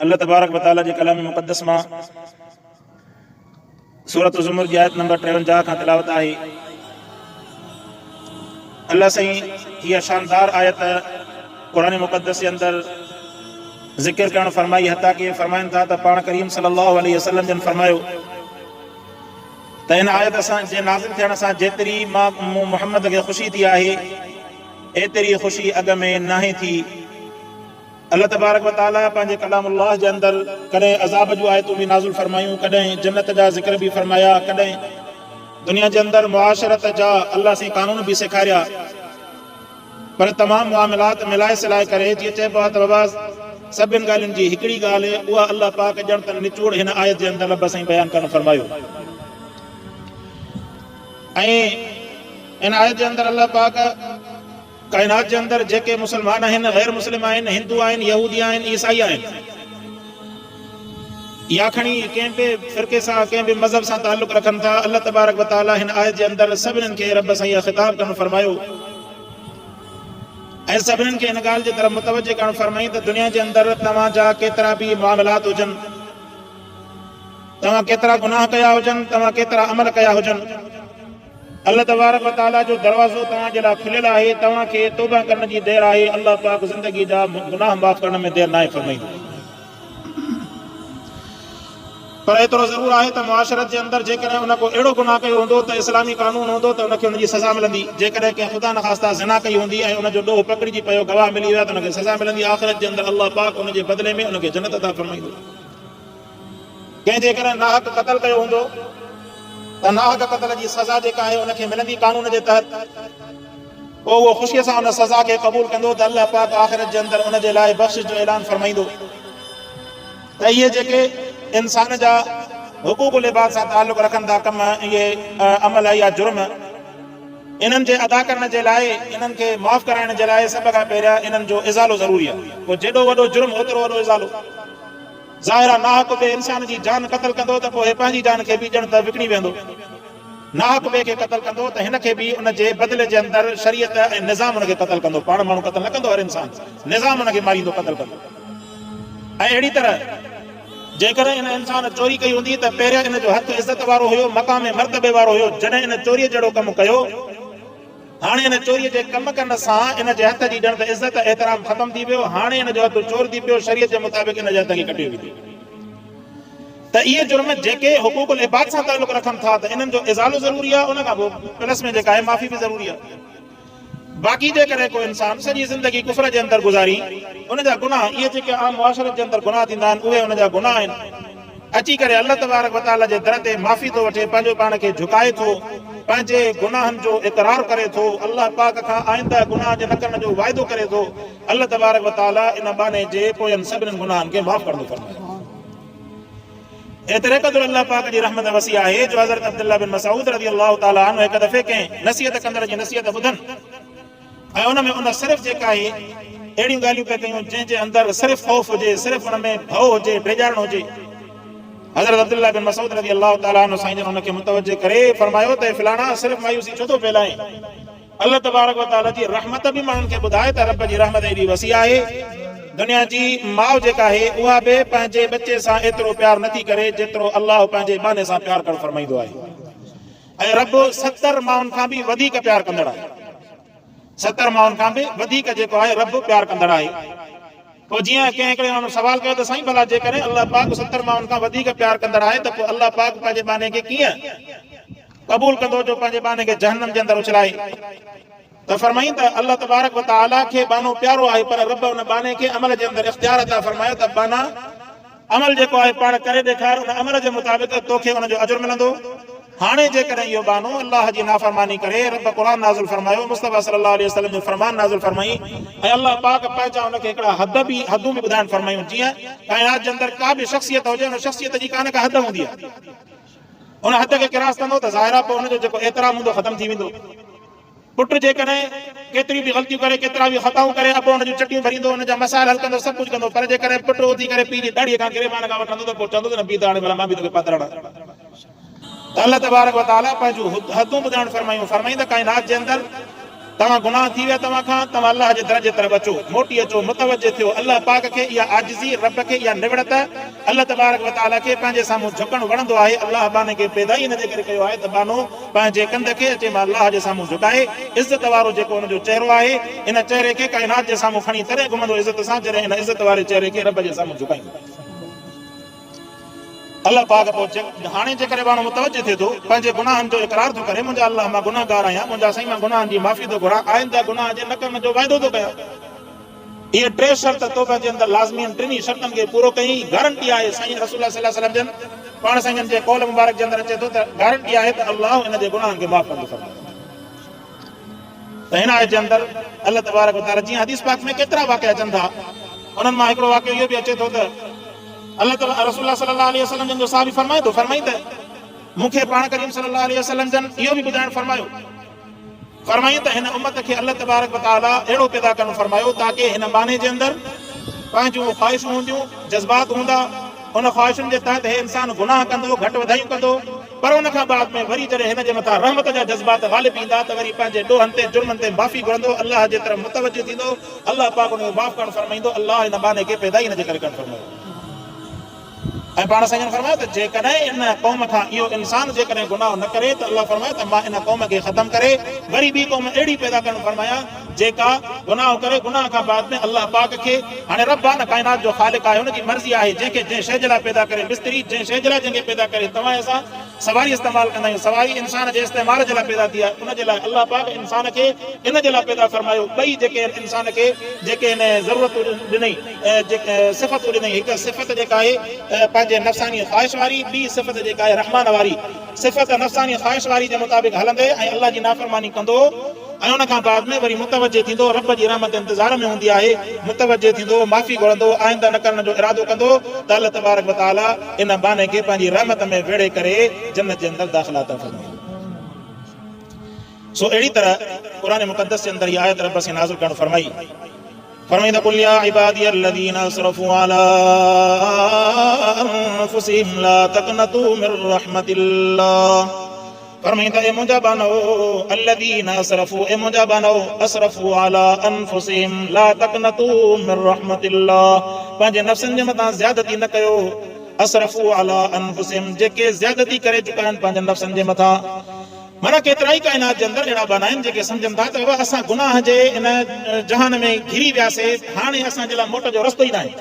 अल्लाह तबारक व तआला जे कलाम मुक़द्दस मां सूरत ज़ुमर जी आयत नंबर 53 खां तिलावत आहे। अल्लाह साईं हीअ शानदार आयत क़ुरान मुक़द्दस जे अंदरि ज़िक्र करणु फरमाई, हता कि फरमाइनि था त पाण करीम सल्लल्लाहु अलैहि वसल्लम जन फरमायो त हिन आयत सां जे नाज़िल थियण सां जेतिरी मां मुहम्मद खे ख़ुशी थी आहे एतिरी ख़ुशी अॻ में नाहे थी। अल्लाह तबारक व तआला पंहिंजे कलामुल्लाह जे अंदरि कॾहिं अज़ाब जूं आयतूं बि नाज़िल फरमायूं, कॾहिं जन्नत जा ज़िक्र बि फरमाया, कॾहिं दुनिया जे अंदरि मुआशरत जा अल्लाह साईं कानून बि सेखारिया। पर तमामु मामलात मिलाए सिलाए करे जीअं चइबो आहे त बाबा सभिनि ॻाल्हियुनि जी हिकिड़ी ॻाल्हि उहा अल्लाह पाक ॼण त निचोड़ हिन आयत जे अंदरि रब साईं बयानु करणु फरमायो। ऐं इन आयत जे अंदरि अल्लाह पाक काइनात जे अंदरि जेके मुस्लमान आहिनि, गैर मुस्लिम आहिनि, हिंदू आहिनि, यहूदी आहिनि, ईसाई आहिनि, या खणी कंहिं बि फ़िरके सां कंहिं बि मज़हब सां ताल्लुक़ रखनि था, अल्लाह तबारक व तआला हिन आयत जे अंदरि सभिनीनि खे रब सां इहा ख़िताब करणु फरमायो ऐं सभिनीनि खे हिन ॻाल्हि जे तरफ़ मुतवजह करणु फरमाई त दुनिया जे अंदरि तव्हांजा केतिरा बि मामलात हुजनि, तव्हां केतिरा गुनाह कया हुजनि, तव्हां केतिरा अमल कया हुजनि, अल्लाह तबारक व तआला जो दरवाज़ो तव्हांजे लाइ खुलियल आहे। तव्हांखे तौबा करण जी देरि आहे। अल्लाह पाक ज़िंदगी जा गुनाह माफ़ करण में देरि नाहे फरमाईंदो। पर एतिरो ज़रूरु आहे त मुआशरत जे अंदरि जेकॾहिं उन को अहिड़ो गुनाह कयो हूंदो त इस्लामी कानून हूंदो त उनखे उनजी सज़ा मिलंदी। जेकॾहिं कंहिं ख़ुदा नख़ास्ता ज़िना कई हूंदी ऐं उनजो ॾोह पकड़िजी पियो, गवाह मिली विया त उनखे सज़ा मिलंदी। आख़िरत जे अंदरि अल्लाह पाक उनजे बदिले में उनखे जन्नत अता फरमाईंदो। कंहिं जेकॾहिं नाहक क़त्ल कयो हूंदो त नाहक क़त्ल जी सज़ा जेका आहे उनखे मिलंदी कानून जे तहत। पोइ उहो ख़ुशीअ सां उन सज़ा खे क़बूल कंदो त अल्लाह पाक आख़िरत जे अंदरि उनजे लाइ बख़्शिश जो ऐलान फरमाईंदो। त इहे जेके इंसान जा हुकूकुल इबाद सां ताल्लुक़ रखनि था कम, इहे अमल या जुर्म, इन्हनि जे अदा करण जे लाइ, इन्हनि खे माफ़ कराइण जे लाइ सभ खां पहिरियां इन्हनि जो इज़ालो ज़रूरी आहे। पोइ जेॾो वॾो जुर्म ओतिरो वॾो इज़ालो। ज़ाहिर आहे नाहक ॿिए इंसान जी जान क़त्ल कंदो त पोइ पंहिंजी जान खे बि ॼण त विकिणी वेंदो। नाहक ॿिए खे क़त्ल कंदो त हिन खे बि उनजे बदिले जे अंदरि शरीयत ऐं निज़ाम उनखे क़त्ल कंदो। पाण माण्हू क़त्ल न कंदो, हर इंसान निज़ाम उनखे मारींदो, क़त्ल कंदो। ऐं अहिड़ी तरह जेकॾहिं इन इंसान चोरी कई हूंदी त पहिरियों इन जो हथु इज़त वारो हुयो, मक़ाम मर्तबे वारो हुयो। जॾहिं इन चोरीअ जहिड़ो कमु कयो, हाणे इन चोरीअ जे कमु करण सां इन जे हथ जी ॼण त इज़त एतिराम ख़तमु थी वियो। हाणे इन जो हथु चोर थी पियो, शरीयत जे मुताबिक़ इन जे हथ खे कटियो वेंदो। त इहे जुर्म जेके हुकूकुल इबाद सां ताल्लुक़ रखनि था त इन्हनि जो इज़ालो ज़रूरी आहे। उन खां पोइ प्लस में जेका आहे माफ़ी बि ज़रूरी आहे। बाक़ी जेकॾहिं को इंसान सॼी ज़िंदगी कुफ़र जे अंदरि गुज़ारी, उनजा गुनाह इहे जेके आम मुआशरत जे अंदरि गुनाह थींदा आहिनि, उहे उनजा गुनाह आहिनि। अची करे अल्लाह तबारक व तआला जे दर ते माफ़ी थो वठे, पंहिंजो पाण खे झुकाए थो, पंहिंजे गुनाहनि जो इक़रार करे थो, अल्लाह पाक खां आइंदा गुनाह जे न करण जो वाइदो करे थो। अल्लाह तबारक व तआला इन बहाने जे पोयनि सभिनीनि गुनाहनि खे माफ़ कंदो फरमाए। एतिरे क़दुरु अल्लाह पाक जी रहमत वसी आहे जो हज़रत अब्दुल्लाह बिन मसऊद रज़ी अल्लाह ताला अन्हु हिकु दफ़े कंहिं नसीहत कंदड़ जी नसीहत ॿुधनि ऐं उन में उन सिर्फ़ जेका आहे अहिड़ियूं ॻाल्हियूं पिया कयूं जंहिंजे अंदरि सिर्फ़ ख़ौफ़ हुजे, सिर्फ़ उन में भउ हुजे, बेजारण हुजे। हज़रत अब्दुल्लाह बिन मसऊद रज़ी अल्लाह ताला अन्हु साईं जन उनखे मुतवजह करे फरमायो त फिलाणा सिर्फ़ मायूसी छो थो फैलाए? अल्लाह तबारक व तआला जी रहमत बि माण्हुनि खे ॿुधाए त रब जी रहमत एॾी वसी आहे। दुनिया जी माउ जेका आहे उहा बि पंहिंजे बचे सां एतिरो प्यार नथी करे जेतिरो अल्लाह पंहिंजे बाने सां प्यार करणु फरमाईंदो आहे। ऐं रब 70 माउनि खां बि वधीक प्यार कंदड़ आहे। 70 माउनि खां बि वधीक जेको आहे रब प्यार कंदड़ आहे। पोइ जीअं कंहिं हिकिड़े माण्हू सवाल कयो त साईं भला जेकॾहिं अल्लाह पाक 70 माउनि खां वधीक प्यार कंदड़ आहे त पोइ अल्लाह पाक पंहिंजे बाने खे कीअं क़बूल कंदो जो पंहिंजे बाने खे जहन्नम जे अंदरि उछलाए? त फरमाईं त अल्लाह तबारक व तआला खे बानो प्यारो आहे, पर रब उन बाने खे अमल जे अंदरि इख्तियार अता फरमायो त बाना अमल जेको आहे पाण करे ॾेखार, उन अमल जे मुताबिक़ तोखे उनजो अजुर मिलंदो। हाणे जेकॾहिं इहो बानो अल्लाह जी नाफ़रमानी करे रब क़ुरान नाज़िल फरमायो, मुस्तफ़ा सल्लल्लाहु अलैहि वसल्लम जो फरमान नाज़िल फरमाई ऐं अल्लाह पाक पंहिंजा उनखे हिकिड़ा हदूं बि ॿुधाइण फरमायूं। जीअं काइनात जे अंदरि का बि शख़्सियत हुजे, उन शख़्सियत जी का न का हद हूंदी आहे। उन हद खे किरास कंदो त ज़ाहिर आहे पोइ उनजो जेको एतिराम हूंदो ख़तमु थी वेंदो। पुटु जेकॾहिं केतिरी बि ग़लतियूं करे, केतिरा बि ख़ताऊं करे, पोइ हुनजूं चटियूं भरींदो, हुनजा मसाइल हल कंदो, सभु कुझु कंदो। पर जेकॾहिं पुटु उथी करे पीउ जी दाढ़ीअ खां गिरेबान खां वठंदो त पोइ चवंदो त न पीउ त हाणे भला मां बि तोखे पातड़। त अल्लाह तबारक व तआला पंहिंजूं हदूं ॿुधाइण फरमायूं। फरमाईंदा काइनात जे अंदरि तव्हां गुनाह थी विया तव्हां खां, तव्हां अलाह जे दर जे तरफ़ अचो, मोटी अचो, मुतवज्जे थियो। अलाह पाक खे इहा आजिज़ी, रब खे इहा निवड़त, अलाह तबारक व तआला खे पंहिंजे साम्हूं झुकणु वणंदो आहे। अलाह बाने खे पैदा ई इन जे करे कयो आहे त बानो पंहिंजे कंध खे अचे मां अलाह जे साम्हूं झुकाए। इज़त वारो जेको हुनजो चेहरो आहे, इन चेहरे खे काइनात जे साम्हूं खणी तरे घुमंदो इज़त सां, जॾहिं इन इज़त वारे चेहरे खे रब जे साम्हूं झुकाईंदो। अलाह पाक पोइ हाणे जेकॾहिं माण्हू मुतवजो थिए थो, पंहिंजे गुनाहनि जो इक़रार थो करे, मुंहिंजा अलाह मां गुनाहगार आहियां, मुंहिंजा साईं मां गुनाहनि जी माफ़ी थो घुरां, आइंदा गुनाह जे न करण जो वाइदो थो कयां। इहे टे शर्त तौबे जे अंदरि लाज़मी आहिनि, टिनी शर्तनि खे पूरो कई। गारंटी आहे साईं रसूल सल्लल्लाहु अलैहि वसल्लम जन पाण साईं जे कौल मुबारक जे अंदरि अचे थो त गारंटी आहे त अलाह इन जे गुनाहनि खे माफ़ कंदो। त हिन आयत जे अंदरि अलाह तबारक व तआला जीअं हदीस पाक में केतिरा वाक़िया अचनि था, उन्हनि मां हिकिड़ो वाक़ियो इहो बि अचे थो त अल्लाह ताला रसूल सल्लल्लाहु अलैहि वसल्लम जो साहबी फरमाए थो, फरमाई त मूंखे पाण करीम सल्लल्लाहु अलैहि वसल्लम जन इहो बि ॿुधाइण फरमायो, फरमाई त हिन उम्मत खे अल्लाह तबारक व तआला अहिड़ो पैदा करणु फरमायो ताकि हिन बाने जे अंदरि पंहिंजूं ख़्वाहिशूं हूंदियूं, जज़्बात हूंदा, उन ख़्वाहिशुनि जे तहत हे इंसान गुनाह कंदो, घटि वधायूं कंदो, पर उन खां बाद में वरी जॾहिं हिन जे मथां रहमत जा जज़्बात ग़ालिब ईंदा त वरी पंहिंजे ॾोहनि ते जुर्मनि ते माफ़ी घुरंदो, अलाह जे तरफ़ मुतवजो थींदो, अलाह पाक उनखे माफ़ करणु फरमाईंदो। अलाह हिन बाने खे पैदा ई हिन जे करे करणु फरमायो। ऐं पाण साईं फरमायो त जेकॾहिं इन क़ौम खां इहो इंसान जेकॾहिं गुनाह न करे त अलाह फरमाए त मां इन क़ौम खे ख़तमु करे वरी ॿी क़ौम अहिड़ी पैदा करणु फरमाया जेका गुनाह करे, गुनाह खां बाद में अलाह पाक खे, हाणे रब आहे न काइनात जो ख़ालिक़ आहे, हुनजी मर्ज़ी आहे जंहिंखे जंहिं शइ जे लाइ पैदा करे, मिस्त्री जंहिं शइ जे लाइ जंहिंखे पैदा करे, तव्हां असां सवारी इस्तेमालु कंदा आहियूं, सवारी इंसान जे इस्तेमाल जे लाइ पैदा थी आहे, उनजे लाइ अलाह पाक इंसान खे इन जे लाइ पैदा फरमायो। ॿई जेके इंसान खे जेके इन ज़रूरतूं ॾिनई, जेके सिफ़तूं ॾिनई, हिकु सिफ़त जेका आहे पंहिंजे नफ़्सानी ख़्वाहिश वारी, ॿी सिफ़त जेका आहे रहमान वारी। सिफ़त नफ़्सानी ख़्वाहिश वारी जे मुताबिक़ हलंदे ऐं अलाह जी नाफ़रमानी कंदो ऐं उन खां बाद में वरी मुतवजो थींदो, रब जी रहमत इंतज़ार में हूंदी आहे, मुतवजो थींदो, माफ़ी घुरंदो, आइंदा न करण जो इरादो कंदो त अलाह तबारक व तआला इन बाने खे पंहिंजी रहमत में वेड़े करे जन्नत जे अंदरि दाख़िला अता फरमाए। सो अहिड़ी तरह क़ुरान मुक़द्दस जे अंदरि इहा आयत रब से नाज़िल करणु फरमाई, फरमाई त कुल या इबादी अल्लज़ीना असरफ़ू अला अनफुसिहिम ला तक़नतू मिर रहमतिल्लाह। फरमाई त ए मुंहिंजा बानो अल्लज़ीना असरफ़ू, ए मुंहिंजा बानो असरफ़ू अला अनफुसिहिम ला तक़नतू मिर रहमतिल्लाह, पंहिंजे नफ़्सनि जे मथां ज़्यादती न कयो। असरफ़ू अला अनफुसिहिम, जेके ज़्यादती करे चुका आहिनि पंहिंजे नफ़्सनि जे मथां। माना केतिरा ई काइनात जे अंदरि अहिड़ा बाना आहिनि जेके सम्झनि था त असां गुनाह जे इन जहान में घिरी वियासीं, हाणे असांजे लाइ मोट जो रस्तो ई न आहे।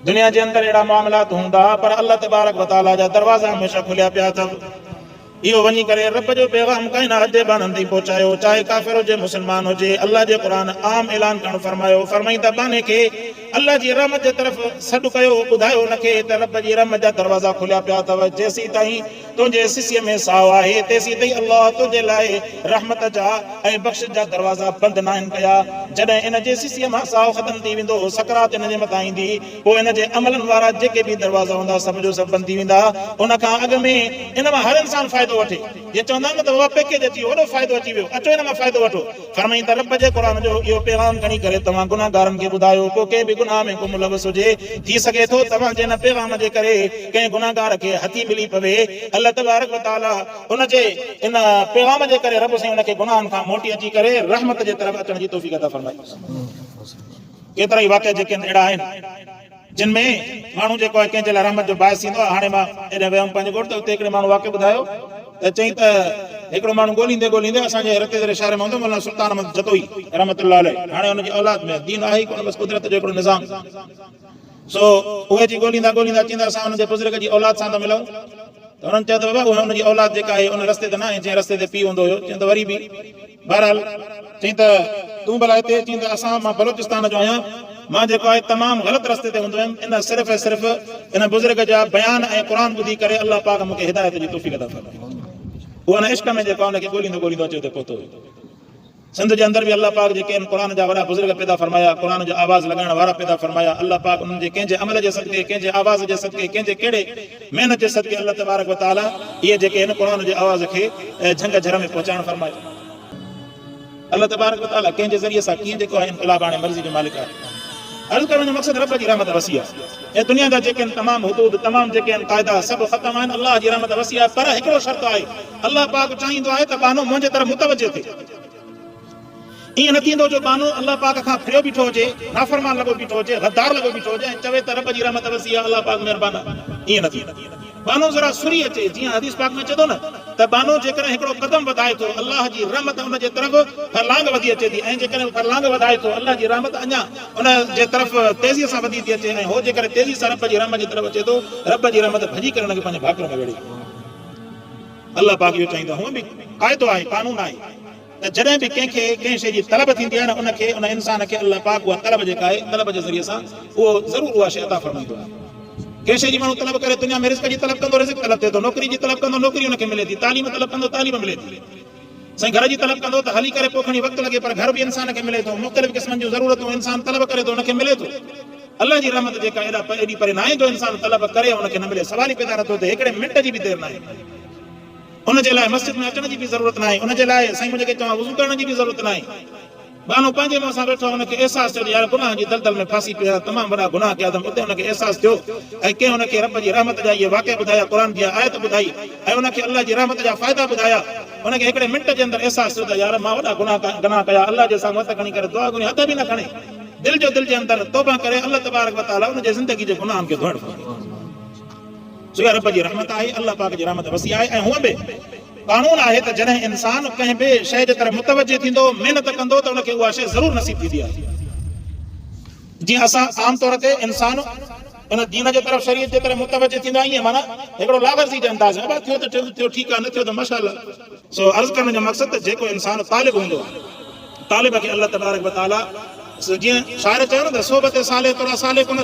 दुनिया जे अंदरि अहिड़ा मामलात हूंदा पर अलाह तबारक व तआला जा दरवाज़ा हमेशह खुलिया पिया अथव। इहो वञी करे रब जो पैगाम काइनात जे बाननि ताईं पहुचायो, चाहे काफ़िर हुजे मुस्लमान हुजे। अलाह जे क़ुरान आम ऐलान करणु फरमायो, फरमाई त बाने खे अलाह जी रहमत जे तरफ़ सॾु कयो, ॿुधायो हुनखे त रब जी रहमत जा दरवाज़ा खुलिया पिया अथव। जेसीं ताईं तुंहिंजे सिसीअ में साहु आहे तेसीं ताईं अलाह तुंहिंजे लाइ रहमत जा ऐं बख़्शिश जा दरवाज़ा बंदि न आहिनि कया। जॾहिं इन जे सिसीअ मां साहु ख़तमु थी वेंदो, सकरात इन जे मथां ईंदी, पोइ इन जे अमलनि वारा जेके बि दरवाज़ा हूंदा सभ जो सभु बंदि थी वेंदा। उन खां अॻु में इन मां हर इंसान फ़ाइदो वठे। ये चवंदा आहिनि त बाबा पैकेज अची वियो, वॾो फ़ाइदो अची वियो, अचो हिन मां फ़ाइदो वठो। फरमाई त रब जे क़ुरान जो इहो पैगाम खणी करे तव्हां गुनाहगारनि खे ॿुधायो, पोइ कंहिं बि गुनाह में को मुलवस हुजे, थी सघे थो तव्हांजे हिन पैगाम जे करे कंहिं गुनाहगार खे हथी मिली पवे। अलाह तबारक व तआला उन जे इन पैगाम जे करे रब साईं उनखे गुनाहनि खां मोटी अची करे रहमत जे तरफ़ अचण जी तौफ़ीक़ अता फरमाए। केतिरा ई वाक़िया जेके अहिड़ा आहिनि जिन में माण्हू जेको आहे कंहिंजे लाइ रहमत जो बाहिस थींदो आहे। हाणे मां हेॾे वियुमि पंहिंजे घोट, त उते हिकिड़े माण्हू वाक़ियो ॿुधायो त चई त हिकिड़ो माण्हू ॻोल्हींदे ॻोल्हींदे असांजे रते जे शहर में हूंदो मौलाना सुल्तान अहमद जतोई रहमतुल्लाह अलैह। हाणे हुनजी औलाद में दीन आहे ई कोन, बसि कुदरत जो हिकिड़ो निज़ाम। सो उहे जी ॻोल्हींदा ॻोल्हींदा चईंदा असां हुनजे बुज़ुर्ग जी औलाद सां था मिलूं, त हुननि चयो त बाबा उहा हुनजी औलाद जेका आहे उन रस्ते ते न आहे जंहिं रस्ते ते पीउ हूंदो हुयो। चई त वरी बि बहरहाल चई त तूं भला हिते, चई त असां मां बलोचिस्तान जो आहियां, मां जेको आहे तमामु ग़लति रस्ते ते हूंदो हुयुमि। इन सिर्फ़ु ऐं सिर्फ़ु इन बुज़ुर्ग जा बयान ऐं क़ुरान ॿुधी करे अलाह पाक मूंखे हिदायत जी तौफ़ीक़ अता फरमाई। उहो न इश्क में जेको आहे हुनखे ॻोल्हींदो ॻोल्हींदो अचे हुते पहुतो हुयो। सिंध जे अंदरि बि अलाह पाक जेके आहिनि क़ुरान जा वॾा बुज़ुर्ग पैदा फरमाया, क़ुरान जो आवाज़ लॻाइण वारा पैदा फरमाया। अलाह पाक उन्हनि जे कंहिंजे अमल जे सदके, कंहिंजे आवाज़ जे सदके, कंहिंजे कहिड़े महिनत जे सदके अलाह तबारक व तआला इहे जेके आहिनि क़ुरान जे आवाज़ खे झंग झर में पहुचाइण फरमायो। अलाह तबारक व तआला कंहिंजे ज़रिए सां कीअं जेको आहे इनक़लाब आणे मर्ज़ी जो मालिक आहे। अर्ज़ु करण जो मक़सदु रब जी रहमत वसी आहे ऐं दुनिया जा जेके आहिनि तमामु हुदूद, तमामु जेके आहिनि क़ाइदा सभु ख़तमु आहिनि। अलाह जी रहमत वसी आहे, पर हिकिड़ो शर्त आहे, अलाह पाक चाहींदो आहे त बानो मुंहिंजे तरफ़ मुतवजो थिए। ईअं न थींदो जो बानो अलाह पाक खां फिरियो बीठो हुजे, नाफ़रमान लॻो बीठो हुजे, गद्दार लॻो बीठो हुजे ऐं चवे त रब जी रहमत वसी आहे, अलाह पाक महिरबान आहे। ईअं न थींदो। बानो ज़रा सुरी अचे, जीअं हदीस पाक में अचे थो न त बानो जेकॾहिं हिकिड़ो क़दम वधाए थो अलाह जी रहमत उन जे तरफ़ फरलांग वधी अचे थी, ऐं जेकॾहिं फरलांग वधाए थो अलाह जी रहमत अञा उन जे तरफ़ तेज़ीअ सां वधी थी अचे, ऐं हो जेकॾहिं तेज़ी सां रब जी रहमत जी तरफ़ अचे थो, रब जी रहमत भॼी करे हुनखे पंहिंजे भाकुर में वेड़े। अलाह पाक इहो चाहींदो। हूअं बि क़ाइदो आहे, कानून आहे त जॾहिं बि कंहिंखे कंहिं शइ जी तलब थींदी आहे न, उनखे उन इंसान खे अलाह पाक उहा तलब जेका आहे तलब जे ज़रिए सां उहो ज़रूरु उहा शइ अता फरमाईंदो आहे। कंहिं शइ जी माण्हू तलब करे, दुनिया में रिज़्क़ जी तलब कंदो, रिज़्क़ तलब थिए थो, नौकरी जी तलब कंदो, नौकरी हुनखे मिले थी, तालीम तलब कंदो, तालीम मिले थी, साईं घर जी तलब कंदो त हली करे पोइ खणी वक़्तु लॻे, पर घर बि इंसान खे मिले थो, मुख़्तलिफ़ क़िस्मनि जूं ज़रूरतूं इंसान तलब करे थो, हुनखे मिले थो। अलाह जी रहमत जेका एॾी परे न आहे जो इंसान तलब करे हुनखे न मिले। सवाल ई पैदा नथो थिए, हिकिड़े मिंट जी बि देरि न आहे। उनजे लाइ मस्जिद में अचण जी बि ज़रूरत न आहे, उनजे लाइ साईं मुंहिंजे चवां वज़ू करण जी बि ज़रूरत न आहे। बानो पंहिंजे मुंहं सां वेठो, हुनखे अहसासु थियो यार गुनाह जी दलदल में फासी पिया, तमामु वॾा गुनाह कया अथमि, उते हुनखे अहसासु थियो ऐं कंहिं हुनखे रब जी रहमत जा इहे वाक़िया ॿुधाया, क़ुर जी आयत ॿुधाई ऐं हुनखे अलाह जी रहमत जा फ़ाइदा ॿुधाया, हुनखे हिकिड़े मिंट जे अंदरि अहसासु थियो त यार मां वॾा गुनाह कया, अलाह जे साम्हूं हथ खणी करे दुआ घुरी, हथ बि न खणे, दिलि जे अंदरि तौबा करे अलाह तबारक व तआला हुनजे ज़िंदगी जे गुनाहनि खे धोइण सो रब जी रहमत आहे, अलाह पाक जी रहमत वसी आहे। ऐं हूअं बि कानून आहे त जॾहिं इंसान कंहिं बि शइ जे तरफ़ मुतवजह थींदो, महिनत कंदो त हुनखे उहा शइ ज़रूरु नसीब थींदी आहे। जीअं असां आम तौर ते इंसान इन दीन जे तरफ़ शरीयत जे तरफ़ मुतवजह थींदा, ईअं माना हिकिड़ो लावर्ज़ी जो अंदाज़ आहे, थियो त थियो, ठीकु आहे, न थियो त माशाअल्लाह। सो अर्ज़ु करण जो मक़सदु त जेको इंसान तालिब हूंदो, तालिब खे अलाह तबारक व तआला जीअं शाइर चयो न त सोबत साले तोरा साले कुन,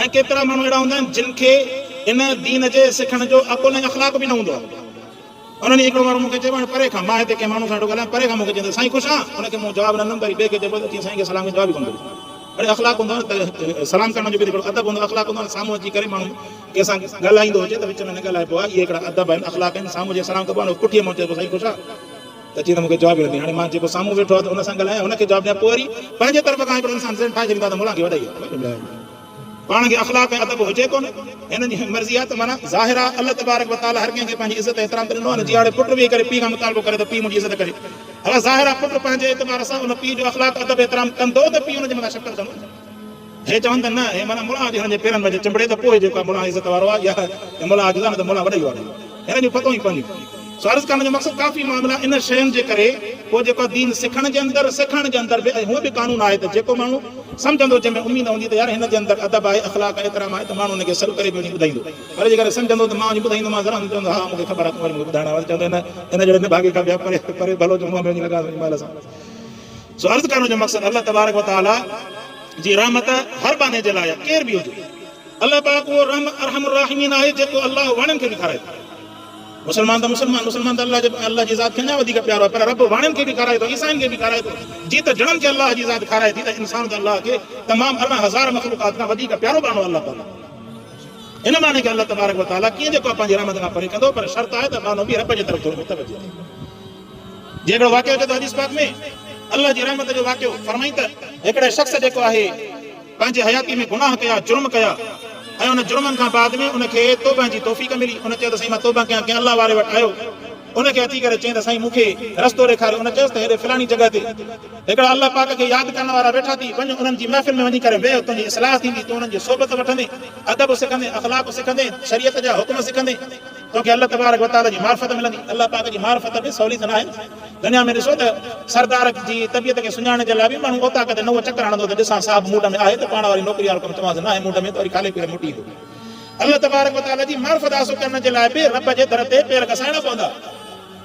ऐं केतिरा माण्हू अहिड़ा हूंदा आहिनि जिन खे इन दीन जे सिखण जो अकुल ऐं अख़लाक बि न हूंदो आहे। उन्हनि हिकिड़ो माण्हू मूंखे चयो परे खां, मां हिते कंहिं माण्हू सां वेठो ॻाल्हायां, परे खां मूंखे चवंदो साईं ख़ुशि आहे, हुनखे मूं जवाबु ॾिनमि, वरी ॿिए खे चइबो त साईं खे सलाम जवाबु कोन ॾिनो। अड़े अख़लाक हूंदो आहे त सलाम करण जो बि हिकिड़ो अदब हूंदो आहे, अख़लाक हूंदो आहे साम्हूं अची करे माण्हू कंहिंसां ॻाल्हाईंदो हुजे त विच में न ॻाल्हाइबो आहे, इहे हिकिड़ा अदब आहिनि, अख़लाक आहिनि। साम्हूं जे सलाम कबो आहे, पुठीअ मां चइबो साईं ख़ुशि आहे, त अची त मूंखे जवाबु ॾिनी। हाणे मां जेको साम्हूं वेठो आहे त हुन सां ॻाल्हायां, हुनखे जवाबु ॾियां, पोइ वरी पंहिंजे तरफ़ खां हिकिड़ो इंसान ठाहे छॾींदा त मुला खे वॾाई पाण खे अख़लाक ऐं अदब हुजे कोन, हिन जी मर्ज़ी आहे त माना ज़ाहिर आहे अलाह तबारक व तआला हर कंहिंखे पंहिंजी इज़त एतिराम ॾिनो आहे न। जीअं हाणे पुटु वेही करे पीउ खां मुतालबो करे त पीउ मुंहिंजी इज़त करे, अगरि ज़ाहिर आहे पुटु पंहिंजे एतबार सां उन पीउ जो अख़लाक अदब एतिराम कंदो त पीउ हुनजे मथां शक्ल कंदो। हे चवनि त न, हे माना मुला जे हुनजे पेरनि में चिंबड़े त पोइ जेको आहे मुला इज़त वारो आहे, या मुला जुदा न त मुला वॾो वारो, हिन जूं पतो ई पवंदियूं। सो अर्ज़ु करण जो मक़सदु काफ़ी मामला इन शयुनि जे करे पोइ जेको दीन सिखण जे अंदरि बि हूअं बि कानून आहे त जेको माण्हू सम्झंदो, जंहिंमें उमेद हूंदी त यार हिन जे अंदरि अदब आहे, अख़लाक आहे, एतिराम आहे, त माण्हू हुनखे सर करे बि वञी ॿुधाईंदो। पर जेकर सम्झंदो त मां वञी ॿुधाईंदो, मां ज़रा चवंदो हा मूंखे ख़बर आहे, वरी मूंखे ॿुधाइणो आहे, चवंदो हिन जहिड़े न भाॻे खां ॿिया परे परे भलो जो मुंहं में वञी लॻा महिल सां। सो अर्ज़ु करण जो मक़सदु अलाह तबारक व तआला जी रहमत हर बाने जे लाइ केर बि हुजे, अलाह पाक उहो अरहमुर राहिमीन आहे जेको अलाह वणनि खे बि खाराए थो। मुस्लमान त मुस्लमान त अलाह जी ज़ात खे अञा वधीक प्यारो आहे, पर रब वाणियुनि खे बि खाराए थो, ईसाइनि खे बि खाराए थो। जीअं त ॼणनि खे अलाह जी ज़ात खाराए थी, त इंसान त अलाह खे तमामु 18,000 मख़लूक़ात खां वधीक प्यारो बानो अलाह ताला। इन माने खे अलाह तबारक व तआला कीअं जेको आहे पंहिंजी रहमत खां परे कंदो, पर शर्त आहे त बानो बि रब जे तरफ़ थोरो मुतवजह थिए। हिकिड़ो वाक़ियो अचे थो हदीस पाक में, अलाह जी रहमत जो वाक़ियो फरमाई त हिकिड़े शख़्स जेको आहे पंहिंजे हयाती में गुनाह कया, जुर्म कया, ऐं उन जुर्मनि खां बाद में उनखे तौबा जी तौफ़ीक़ मिली। उन चयो त साईं मां तौबा कयां, कंहिं अलाह वारे वटि आयो, उनखे अची करे चई त साईं मूंखे रस्तो ॾेखारियो। उन चयोसि त हेॾे फलाणी जॻह ते हिकिड़ा अलाह पाक खे यादि करण वारा वेठा थी, वञ उन्हनि जी महफ़िल में वञी करे वेह, तुंहिंजी इस्लाह थींदी, तूं उन्हनि जी सोबत वठंदे, अदब सिखंदे, अख़लाक सिखंदे, शरीयत जा हुकुम सिखंदे, तोखे अलाह तबारक व तआला जी मार्फत मिलंदी। अलाह पाक जी मार्फत बि सवली त न आहे। दुनिया में ॾिसो त सरदार जी तबियत खे सुञाणण जे लाइ बि माण्हू ओता कदे नओं चकर हणंदो त ॾिसां साहब मूड में आहे त पाण वारी नौकिरी वारो कमु चवांसि न आहे मूड में, त वरी खाली पेर मोटी ईंदो। अल्लाह तबारक व तआला जी मार्फत हासिल करण जे लाइ बि रब जे दर ते पेर घसाइणा पवंदा।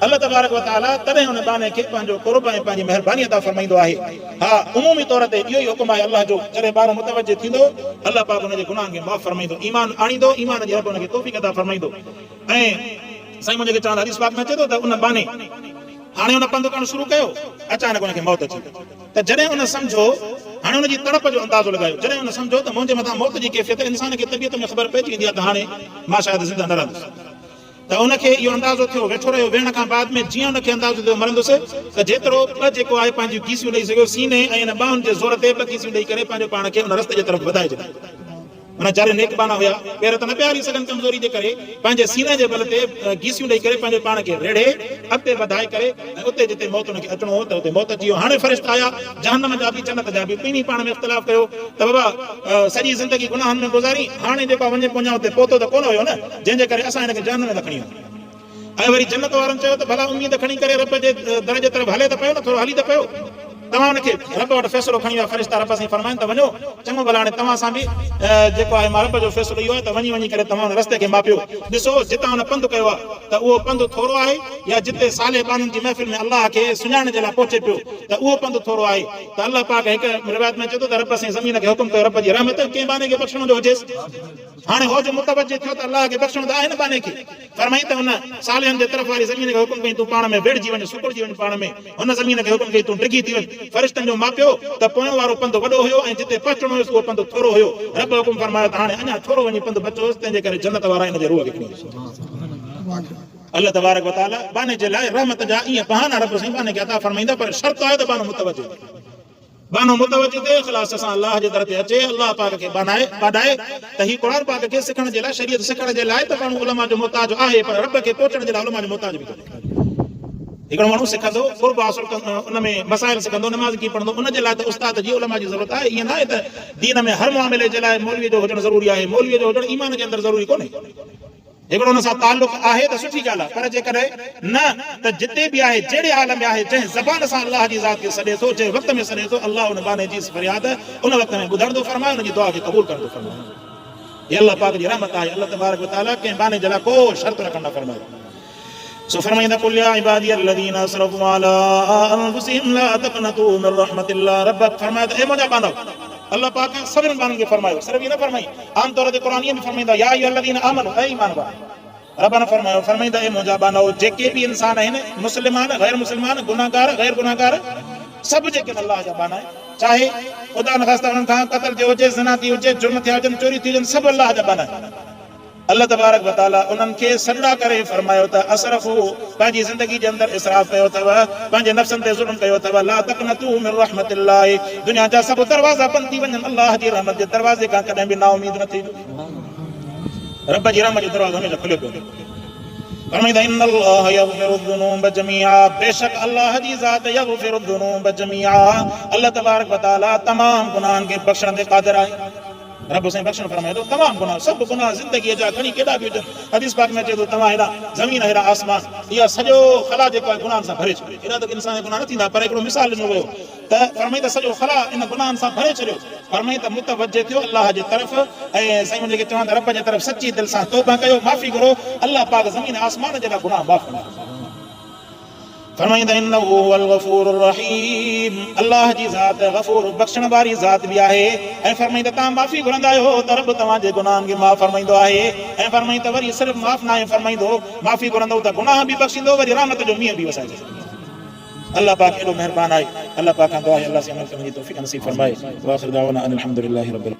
अल्लाह तबारक व तआला तॾहिं हुन बाने खे पंहिंजो क़ुर्ब ऐं पंहिंजी महिरबानी अता फरमाईंदो आहे। हा, उमूमी तौर ते इहो ई हुकुम आहे अल्लाह जो, जॾहिं ॿार मुतवजह थींदो अल्लाह पाक हुनजे गुनाहनि खे माफ़ फरमाईंदो, ईमान आणींदो, ईमान जी रब हुनखे तौफ़ीक़ अता फरमाईंदो। ऐं साईं मुंहिंजे खे चवंदा हदीस पाक में अचे थो त उन बाने हाणे हुन पंधु करणु शुरू कयो, अचानक हुनखे मौत अची त जॾहिं हुन सम्झो, हाणे हुनजी तड़प जो अंदाज़ो लॻायो, जॾहिं हुन सम्झो त मुंहिंजे मथां मौत जी कैफ़ियत इंसान खे तबियत में ख़बर पइजी वेंदी आहे त हाणे मां शायदि ज़िंदा न रहंदुसि, त हुनखे इहो अंदाज़ो थियो, वेठो रहियो, वेहण खां बाद में जीअं हुनखे अंदाज़ो थियो मरंदुसि, त जेतिरो ॿ जेको आहे पंहिंजियूं कीसियूं ॾेई सघियो सीने ऐं हिन ॿाहुनि जे ज़ोर ते ॿ कीसियूं ॾेई करे पंहिंजो पाण खे हुन रस्ते जे तरफ़ वधाए छॾियो। माना जारे नेकबाना हुया पेर त न पिया हली सघनि कमज़ोरी जे करे पंहिंजे सीने जे बल ते गीसियूं ॾेई करे पंहिंजे पाण खे रेड़े अॻिते वधाए करे उते जिते मौत हुनखे अचणो हो त उते मौत अची वियो। हाणे फ़रिश्ता आया जहन्नम जा बि जन्नत जा बि ॿिन्ही पाण में इख़्तिलाफ़ कयो त बाबा सॼी ज़िंदगी गुनाहनि में गुज़ारी हाणे जेको वञे पुञा उते पहुतो त कोन हुयो न, जंहिंजे करे असां हिनखे जहन्नम में न खणी वञूं। ऐं वरी जन्नत वारनि चयो त भला उमेद खणी करे रब जे दर जे तरफ़ हले त पियो न, थोरो हली त पियो। तव्हां हुनखे रब वटि फ़ैसिलो खणी विया, फ़रिश्ता रब सां फरमाइनि त वञो चङो भला हाणे तव्हां सां बि जेको आहे मां रब जो फ़ैसिलो इहो आहे त वञी करे तव्हां हुन रस्ते खे मापियो। ॾिसो जितां हुन पंधु कयो आहे त उहो पंधु थोरो आहे या जिते साले बाननि जी महफ़िल में अलाह खे सुञाणण जे लाइ पहुचे पियो त उहो पंधु थोरो आहे। त अलाह पाक हिकु रिवायत में चए थो त रब साईं ज़मीन खे हुकुम कयो, रब जी रहमत कंहिं बाने खे बख़्शण जो हुजेसि। हाणे हो जो मुतवज्जे थियो त अलाह खे बख़्शण त आहे न बाने खे, फरमाई त हुन सालिहनि जे तरफ़ वारी ज़मीन खे हुकुम कई तूं पाण में वेड़जी वञ, सुकड़जी वञ पाण में। हुन ज़मीन खे हुकुम कई तूं डिगी थी वञ। फ़रिश्तनि जो मापियो त पोयों वारो पंधु वॾो हुयो ऐं जिते पहुचणो हुयुसि उहो पंधु थोरो हुयो। रब हुकुम फरमायो त हाणे अञा थोरो वञी पंधु बचो हुयुसि, तंहिंजे करे जन्नत वारा हिन जे रूह खे खणी वियुसि। अल्लाह तबारक व तआला बाने जे लाइ रहमत जा ईअं बहाना रब साईं बाने खे अता फरमाईंदा, पर शर्त आहे त बानो मुतवज्जो थिए, इख़लास सां अलाह जे दर ते अचे, अलाह पाक खे बाॾाए त ही क़ुरान पाक खे सिखण जे लाइ, शरीयत सिखण जे लाइ त माण्हू उलमा जो मोहताज आहे, पर रब खे पहुचण जे लाइ उलमा जो मोहताज बि कोन्हे। हिकिड़ो माण्हू सिखंदो, क़ुर्ब हासिल कंदो, उन में मसाइल सिखंदो, नमाज़ कीअं पढ़ंदो, उन जे लाइ त उस्ताद जी उलमा जी ज़रूरत आहे। ईअं न आहे त दीन में हर मामले जे लाइ मौलवीअ जो हुजणु ज़रूरी आहे। मौलवीअ जो हुजणु ईमान जे अंदरि ज़रूरी कोन्हे। हिकिड़ो हुन सां ताल्लुक़ आहे त सुठी ॻाल्हि आहे, पर जेकॾहिं न त जिते बि आहे, जहिड़े हाल में आहे, जंहिं ज़बान सां अलाह जी ज़ात खे सॾे थो, जंहिं वक़्त में सॾे थो, अलाह उन बाने जी फरियाद उन वक़्त में ॿुधणु फरमाए, उनजी दुआ खे क़बूल करणु फरमाए। इहा अलाह पाक जी रहमत आहे। अलाह तबारक व तआला कंहिं बाने जे लाइ को शर्त रखण न फरमाए। सो फरमाईंदा कुल या इबादी अल्लज़ीना असरफू अला अनफुसिहिम ला तक़नतू मिन रहमतिल्लाह। रब फरमाए त ए मुंहिंजा बांदो, अल्लाह पाक सभिनी बाननि खे फरमायो, सिर्फ़ इहो न फरमाई, आम तौर ते क़ुरान में फरमाईंदा या अय्युहल्लज़ीना आमनू, ऐ ईमान वारा। रब ने फरमायो, फरमाईंदा ए मुंहिंजा बानो, जेके बि इंसान आहिनि, मुस्लिमान गैर मुस्लिमान, गुनाहगार गैर गुनाहगार, सभु जेके अल्लाह जा बाना आहिनि, चाहे ख़ुदा न ख़ास्ता उन्हनि खां क़त्ल थियो हुजे, ज़िना थी हुजे, जुर्म थिया हुजनि, चोरी थी हुजनि, सभु अल्लाह जा बाना आहिनि। अल्लाह तबारक व तआला उन्हनि खे सॾा करे फरमायो त असरफू, पंहिंजी ज़िंदगी जे अंदरि इसराफ़ कयो अथव, पंहिंजे नफ़्सनि ते ज़ुल्म कयो अथव। ला तक़नतू मिन रहमतिल्लाह, दुनिया जा सभु दरवाज़ा बंदि थी वञनि, अल्लाह जी रहमत जे दरवाज़े खां कॾहिं बि नाउमीद न थी। रब जी रहमत जो दरवाज़ो हमेशा खुलियो पियो। फरमाईंदा इन्नल्लाह यग़फिरु ज़ुनूब जमीआ, बेशक अल्लाह जी ज़ात यग़फिरु ज़ुनूब जमीआ, अल्लाह तबारक व तआला तमाम गुनाहनि खे बख़्शण ते क़ादिर आहे। रब साईं बख़्शण फरमाए थो तमाम गुनाह, सभु गुनाह ज़िंदगीअ जा खणी केॾा बि हुजनि। हदीस पाक में चए थो तव्हां हेॾा ज़मीन हेॾा आसमान, इहा सॼो ख़ला जेको आहे गुनाहनि सां भरे छॾियो। हेॾा त इंसान जा गुनाह न थींदा, पर हिकिड़ो मिसाल ॾिनो वियो त फरमाई त सॼो ख़ला इन गुनाहनि सां भरे छॾियो। फरमाई त मुतवज्जे थियो अल्लाह जे तरफ़, ऐं साईं जेके चवनि था रब जे तरफ़ सची दिलि सां तौबा कयो, माफ़ी घुरो, अल्लाह पाक ज़मीन आसमान जे लाइ गुनाह माफ़ कंदो। फरमाईंदा इन्नहु हुवल गफूरुर रहीम, अल्लाह जी ज़ात गफूर, बख़्शण वारी ज़ात बि आहे। ऐं फरमाईंदा तव्हां माफ़ी घुरंदा आहियो त रब तव्हांजे गुनाहनि खे माफ़ फरमाईंदो आहे। ऐं फरमाईंदा वरी सिर्फ़ माफ़ न आहे, फरमाईंदो माफ़ी घुरंदो त गुनाह बि बख़्शींदो, वरी रहमत जो मींहुं बि वसाईंदो। अल्लाह पाक एॾो महिरबान आहे। अल्लाह पाक खां दुआ आहे अल्लाह से अमल करण जी तौफ़ीक़ नसीब फरमाए। व आख़िर दावाना अनिल हम्दुलिल्लाहि रब्बिल